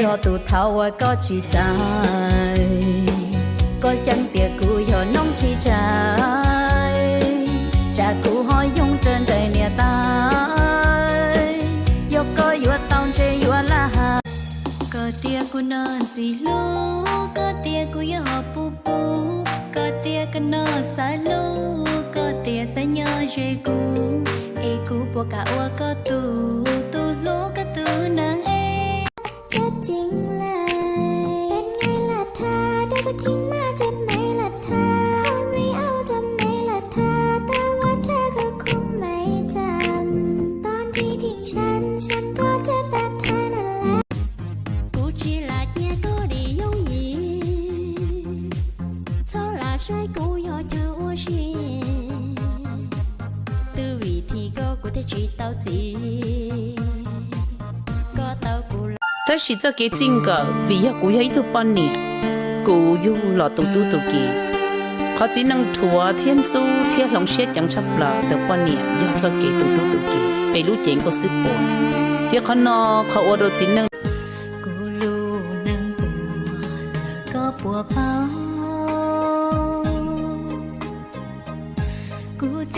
yo tụ thao có chỉ sai có chẳng tiệc cũ yo nông chỉ trái cha cũ hỏi dung trên đời nia tai yo có yo tao chơi yo la ha có tiệc cũ non xì lú có tiệc cũ yo họ pu pu có tiệc cũ non xa lú có tiệc xa nhớ chơi cũ e cũ bỏ cả wa có tu tu lú có tu nàng eก็จริงเลยเป็นไงล่ะเธอได้ก็ทิ้งมาจำไหมล่ะเธอไม่เอาจำไหมล่ะเธอแต่ว่าเธอก็คงไม่จำตอนที่ทิ้งฉันก็เจ็บแบบเธอนั่นแหละกูchỉ là chia có đi giống gì sao là saiกู要chờ我心từ vị thì có thể chỉ tao gì có taoกูแต่สิเจ้าเกจิงก็วิยากูยังทุกปันนี่กูอยู่หล่อตุ้ตู้ตุกีเขาจีนังทัวเทียนซูเทียนหลงเช็ดยังชับลาแต่ปันนี่ยาเจ้าเกตุ้ตู้ตุกีไปรู้เจ๋งก็ซื้อปนเทียเขานอเขาอวดจีนังกูรู้นังปัวก็ปัวเผากูเต